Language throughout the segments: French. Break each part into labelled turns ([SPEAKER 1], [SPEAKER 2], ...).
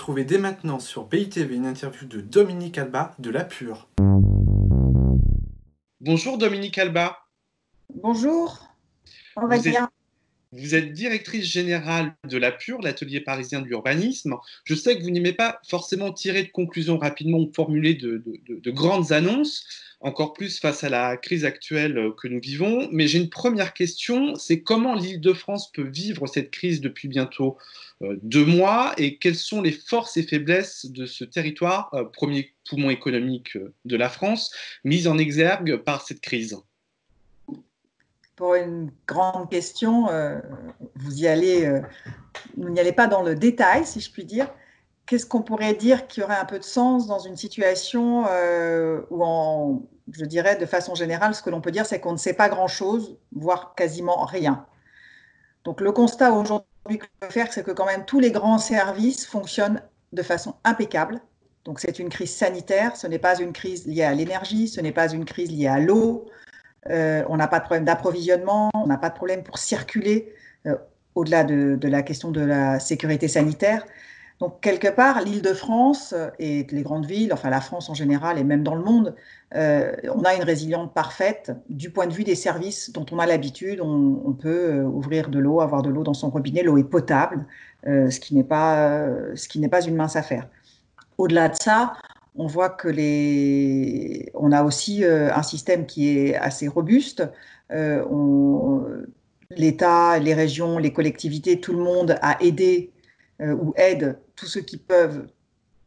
[SPEAKER 1] Retrouvez dès maintenant sur BITV une interview de Dominique Alba de La Pure. Bonjour Dominique Alba.
[SPEAKER 2] Bonjour,
[SPEAKER 1] Vous êtes,
[SPEAKER 2] Aurélien.
[SPEAKER 1] vous êtes directrice générale de La Pure, l'atelier parisien de l'urbanisme. Je sais que vous n'aimez pas forcément tirer de conclusions rapidement ou formuler de grandes annonces, encore plus face à la crise actuelle que nous vivons. Mais j'ai une première question, c'est comment l'Île-de-France peut vivre cette crise depuis bientôt 2 mois et quelles sont les forces et faiblesses de ce territoire, premier poumon économique de la France, mis en exergue par cette crise?
[SPEAKER 2] Pour une grande question, vous n'y allez pas dans le détail, si je puis dire. Qu'est-ce qu'on pourrait dire qui aurait un peu de sens dans une situation je dirais de façon générale, ce que l'on peut dire, c'est qu'on ne sait pas grand-chose, voire quasiment rien. Donc le constat aujourd'hui que je peux faire, c'est que quand même tous les grands services fonctionnent de façon impeccable. Donc c'est une crise sanitaire, ce n'est pas une crise liée à l'énergie, ce n'est pas une crise liée à l'eau. On n'a pas de problème d'approvisionnement, on n'a pas de problème pour circuler, au-delà de la question de la sécurité sanitaire. Donc, quelque part, l'Île-de-France et les grandes villes, enfin la France en général et même dans le monde, on a une résilience parfaite du point de vue des services dont on a l'habitude. On peut ouvrir de l'eau, avoir de l'eau dans son robinet, l'eau est potable, ce qui n'est pas une mince affaire. Au-delà de ça, on voit que on a aussi un système qui est assez robuste. Euh, on- L'État, les régions, les collectivités, tout le monde a aidé ou aide tous ceux qui peuvent,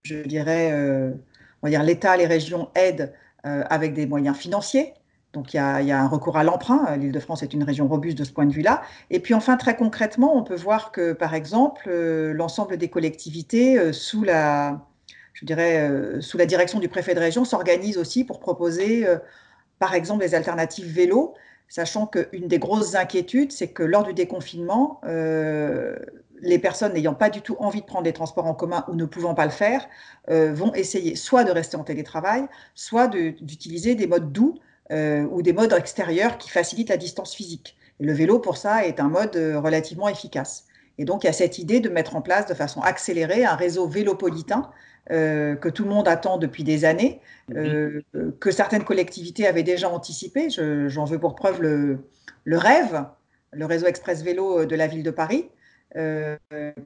[SPEAKER 2] je dirais, on va dire l'État, les régions aident avec des moyens financiers. Donc il y a un recours à l'emprunt. L'Île-de-France est une région robuste de ce point de vue-là. Et puis enfin, très concrètement, on peut voir que, par exemple, l'ensemble des collectivités, je dirais, sous la direction du préfet de région, s'organisent aussi pour proposer, par exemple, des alternatives vélo, sachant qu'une des grosses inquiétudes, c'est que lors du déconfinement, les personnes n'ayant pas du tout envie de prendre des transports en commun ou ne pouvant pas le faire, vont essayer soit de rester en télétravail, soit d'utiliser des modes doux ou des modes extérieurs qui facilitent la distance physique. Et le vélo, pour ça, est un mode relativement efficace. Et donc, il y a cette idée de mettre en place de façon accélérée un réseau vélopolitain que tout le monde attend depuis des années,
[SPEAKER 1] Mhm.
[SPEAKER 2] euh, que certaines collectivités avaient déjà anticipé. J'en veux pour preuve le rêve, le réseau express vélo de la ville de Paris,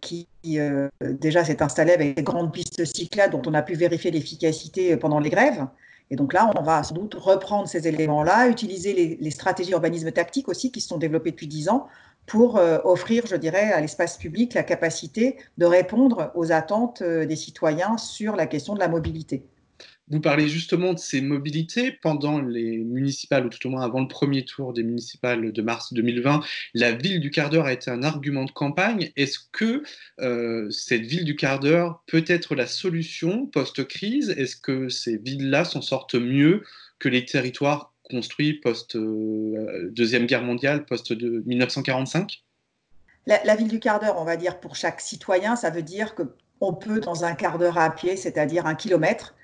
[SPEAKER 2] qui déjà s'est installé avec des grandes pistes cyclables dont on a pu vérifier l'efficacité pendant les grèves. Et donc là, on va sans doute reprendre ces éléments-là, utiliser les stratégies d'urbanisme tactique aussi qui se sont développées depuis 10 ans pour offrir, je dirais, à l'espace public la capacité de répondre aux attentes des citoyens sur la question de la mobilité.
[SPEAKER 1] Vous parlez justement de ces mobilités pendant les municipales, ou tout au moins avant le premier tour des municipales de mars 2020. La ville du quart d'heure a été un argument de campagne. Est-ce que cette ville du quart d'heure peut être la solution post-crise? Est-ce que ces villes-là s'en sortent mieux que les territoires construits post-Deuxième Guerre mondiale, post-1945?
[SPEAKER 2] La ville du quart d'heure, on va dire pour chaque citoyen, ça veut dire qu'on peut, dans un quart d'heure à pied, c'est-à-dire 1 kilomètre,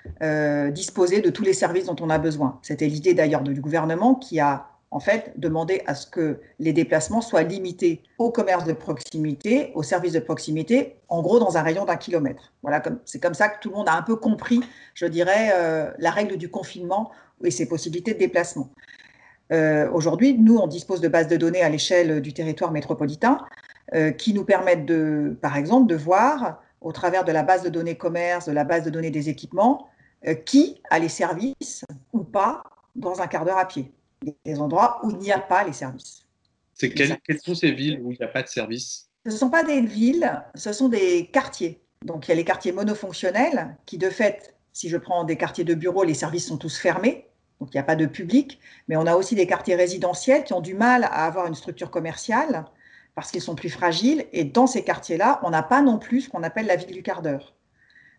[SPEAKER 2] disposer de tous les services dont on a besoin. C'était l'idée d'ailleurs du gouvernement qui a en fait demandé à ce que les déplacements soient limités au commerce de proximité, aux services de proximité, en gros dans un rayon d'1 kilomètre. Voilà, c'est comme ça que tout le monde a un peu compris, je dirais, la règle du confinement et ses possibilités de déplacement. Aujourd'hui, nous, on dispose de bases de données à l'échelle du territoire métropolitain qui nous permettent par exemple, de voir au travers de la base de données commerce, de la base de données des équipements, qui a les services ou pas dans un quart d'heure à pied. Des endroits où il n'y a pas les services. Les
[SPEAKER 1] Quelles
[SPEAKER 2] services.
[SPEAKER 1] sont ces villes où il n'y a pas de service?
[SPEAKER 2] Ce ne sont pas des villes, ce sont des quartiers. Donc il y a les quartiers monofonctionnels qui, de fait, si je prends des quartiers de bureaux, les services sont tous fermés, donc il n'y a pas de public. Mais on a aussi des quartiers résidentiels qui ont du mal à avoir une structure commerciale parce qu'ils sont plus fragiles. Et dans ces quartiers-là, on n'a pas non plus ce qu'on appelle la ville du quart d'heure.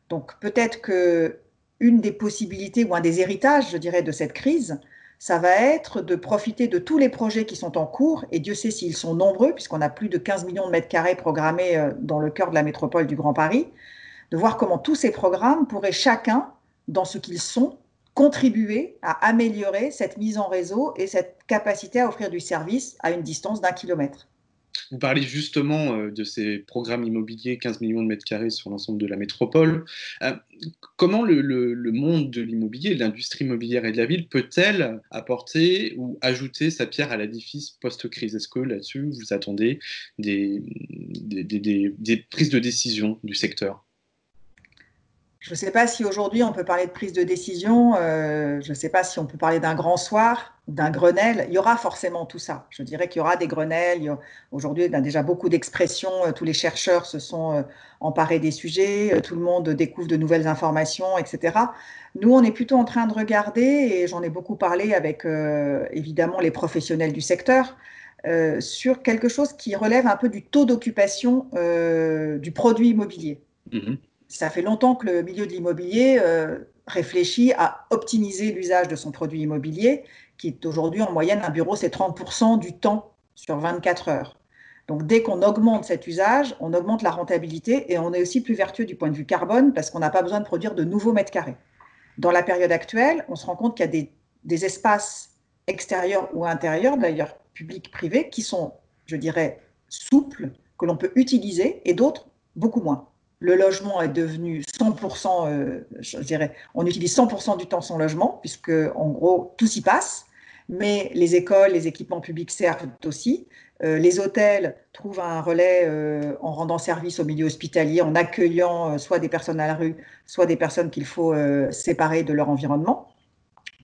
[SPEAKER 2] Donc peut-être que une des possibilités ou un des héritages, je dirais, de cette crise, ça va être de profiter de tous les projets qui sont en cours, et Dieu sait s'ils sont nombreux, puisqu'on a plus de 15 millions de mètres carrés programmés dans le cœur de la métropole du Grand Paris, de voir comment tous ces programmes pourraient chacun, dans ce qu'ils sont, contribuer à améliorer cette mise en réseau et cette capacité à offrir du service à une distance d'1 kilomètre.
[SPEAKER 1] Vous parlez justement de ces programmes immobiliers, 15 millions de mètres carrés sur l'ensemble de la métropole. Euh, Comment le monde de l'immobilier, l'industrie immobilière et de la ville peut-elle apporter ou ajouter sa pierre à l'édifice post-crise? Est-ce que là-dessus, vous attendez des prises de décision du secteur?
[SPEAKER 2] Je ne sais pas si aujourd'hui on peut parler de prise de décision, je ne sais pas si on peut parler d'un grand soir, d'un Grenelle. Il y aura forcément tout ça. Je dirais qu'il y aura des Grenelles. Aujourd'hui, il y a déjà beaucoup d'expressions. Tous les chercheurs se sont emparés des sujets. Tout le monde découvre de nouvelles informations, etc. Nous, on est plutôt en train de regarder, et j'en ai beaucoup parlé avec évidemment les professionnels du secteur, sur quelque chose qui relève un peu du taux d'occupation du produit immobilier.
[SPEAKER 1] Mhm.
[SPEAKER 2] Ça fait longtemps que le milieu de l'immobilier réfléchit à optimiser l'usage de son produit immobilier, qui est aujourd'hui en moyenne, un bureau, c'est 30% du temps sur 24 heures. Donc dès qu'on augmente cet usage, on augmente la rentabilité et on est aussi plus vertueux du point de vue carbone parce qu'on n'a pas besoin de produire de nouveaux mètres carrés. Dans la période actuelle, on se rend compte qu'il y a des espaces extérieurs ou intérieurs, d'ailleurs publics, privés, qui sont, je dirais, souples, que l'on peut utiliser, et d'autres beaucoup moins. Le logement est devenu 100%, je dirais, on utilise 100% du temps son logement, puisque en gros, tout s'y passe. Mais les écoles, les équipements publics servent aussi. Les hôtels trouvent un relais en rendant service au milieu hospitalier, en accueillant soit des personnes à la rue, soit des personnes qu'il faut séparer de leur environnement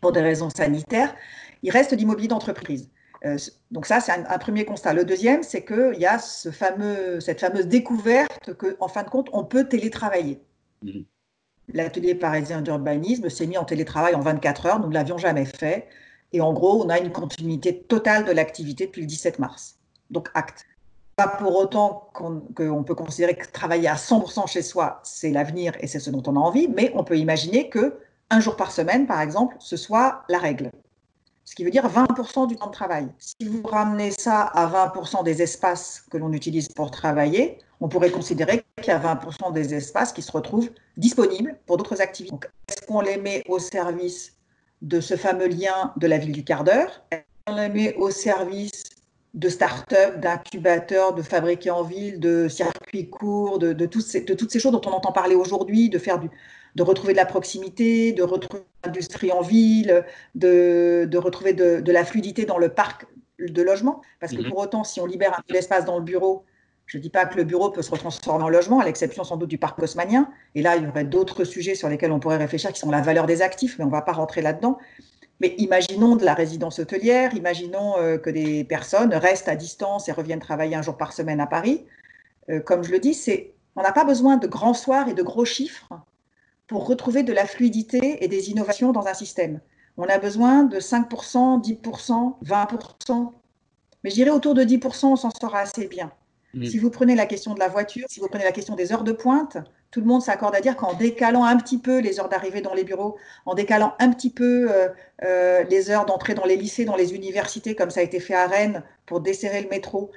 [SPEAKER 2] pour des raisons sanitaires. Il reste l'immobilier d'entreprise. Donc ça, c'est un premier constat. Le deuxième, c'est qu'il y a cette fameuse découverte qu'en fin de compte, on peut télétravailler.
[SPEAKER 1] Mhm.
[SPEAKER 2] L'atelier parisien d'urbanisme s'est mis en télétravail en 24 heures, nous ne l'avions jamais fait. Et en gros, on a une continuité totale de l'activité depuis le 17 mars. Donc acte. Pas pour autant qu'on peut considérer que travailler à 100% chez soi, c'est l'avenir et c'est ce dont on a envie, mais on peut imaginer qu'un jour par semaine, par exemple, ce soit la règle. Ce qui veut dire 20% du temps de travail. Si vous ramenez ça à 20% des espaces que l'on utilise pour travailler, on pourrait considérer qu'il y a 20% des espaces qui se retrouvent disponibles pour d'autres activités. Est-ce qu'on les met au service de ce fameux lien de la ville du quart d'heure? Est-ce qu'on les met au service de start-up, d'incubateurs, de fabriqués en ville, de circuits courts, de toutes ces choses dont on entend parler aujourd'hui, de retrouver de la proximité, de retrouver l'industrie en ville, de retrouver de la fluidité dans le parc de logement. Parce que
[SPEAKER 1] Mhm.
[SPEAKER 2] pour autant, si on libère un peu d'espace dans le bureau, je ne dis pas que le bureau peut se transformer en logement, à l'exception sans doute du parc haussmannien. Et là, il y aurait d'autres sujets sur lesquels on pourrait réfléchir, qui sont la valeur des actifs, mais on ne va pas rentrer là-dedans. Mais imaginons de la résidence hôtelière, imaginons que des personnes restent à distance et reviennent travailler un jour par semaine à Paris. Comme je le dis, on n'a pas besoin de grands soirs et de gros chiffres pour retrouver de la fluidité et des innovations dans un système. On a besoin de 5%, 10%, 20%, mais je dirais autour de 10%, on s'en sort assez bien.
[SPEAKER 1] Mhm.
[SPEAKER 2] Si vous prenez la question de la voiture, si vous prenez la question des heures de pointe, tout le monde s'accorde à dire qu'en décalant un petit peu les heures d'arrivée dans les bureaux, en décalant un petit peu les heures d'entrée dans les lycées, dans les universités, comme ça a été fait à Rennes pour desserrer le métro,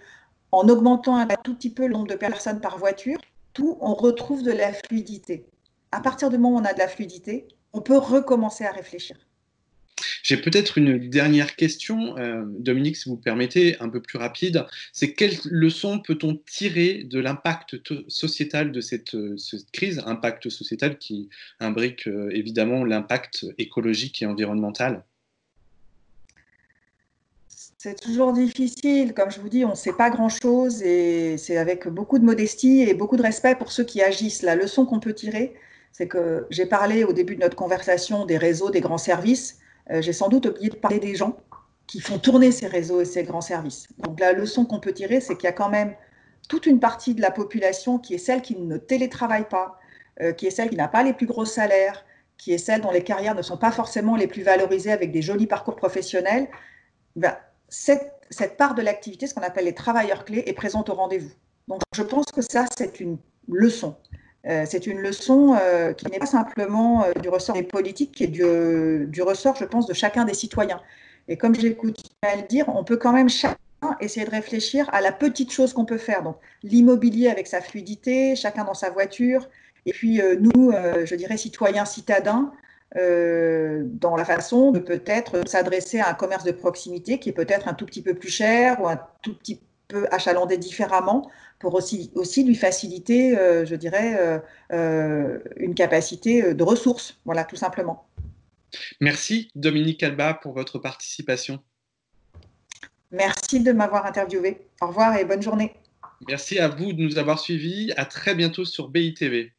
[SPEAKER 2] en augmentant un tout petit peu le nombre de personnes par voiture, tout, on retrouve de la fluidité. À partir du moment où on a de la fluidité, on peut recommencer à réfléchir.
[SPEAKER 1] J'ai peut-être une dernière question, Dominique, si vous permettez, un peu plus rapide. C'est quelle leçon peut-on tirer de l'impact sociétal de cette crise, impact sociétal qui imbrique évidemment l'impact écologique et environnemental?
[SPEAKER 2] C'est toujours difficile, comme je vous dis, on ne sait pas grand-chose et c'est avec beaucoup de modestie et beaucoup de respect pour ceux qui agissent. La leçon qu'on peut tirer, c'est que j'ai parlé au début de notre conversation des réseaux, des grands services. J'ai sans doute oublié de parler des gens qui font tourner ces réseaux et ces grands services. Donc la leçon qu'on peut tirer, c'est qu'il y a quand même toute une partie de la population qui est celle qui ne télétravaille pas, qui est celle qui n'a pas les plus gros salaires, qui est celle dont les carrières ne sont pas forcément les plus valorisées avec des jolis parcours professionnels. Ben, cette part de l'activité, ce qu'on appelle les travailleurs clés, est présente au rendez-vous. Donc, je pense que ça, c'est une leçon. C'est une leçon qui n'est pas simplement du ressort des politiques, qui est du ressort, je pense, de chacun des citoyens. Et comme j'ai coutume à le dire, on peut quand même chacun essayer de réfléchir à la petite chose qu'on peut faire. Donc, l'immobilier avec sa fluidité, chacun dans sa voiture, et puis nous, je dirais, citoyens, citadins, dans la façon de peut-être s'adresser à un commerce de proximité qui est peut-être un tout petit peu plus cher ou un tout petit peut achalander différemment pour aussi lui faciliter, je dirais, une capacité de ressources, voilà, tout simplement.
[SPEAKER 1] Merci Dominique Alba pour votre participation.
[SPEAKER 2] Merci de m'avoir interviewé. Au revoir et bonne journée.
[SPEAKER 1] Merci à vous de nous avoir suivis. À très bientôt sur BITV.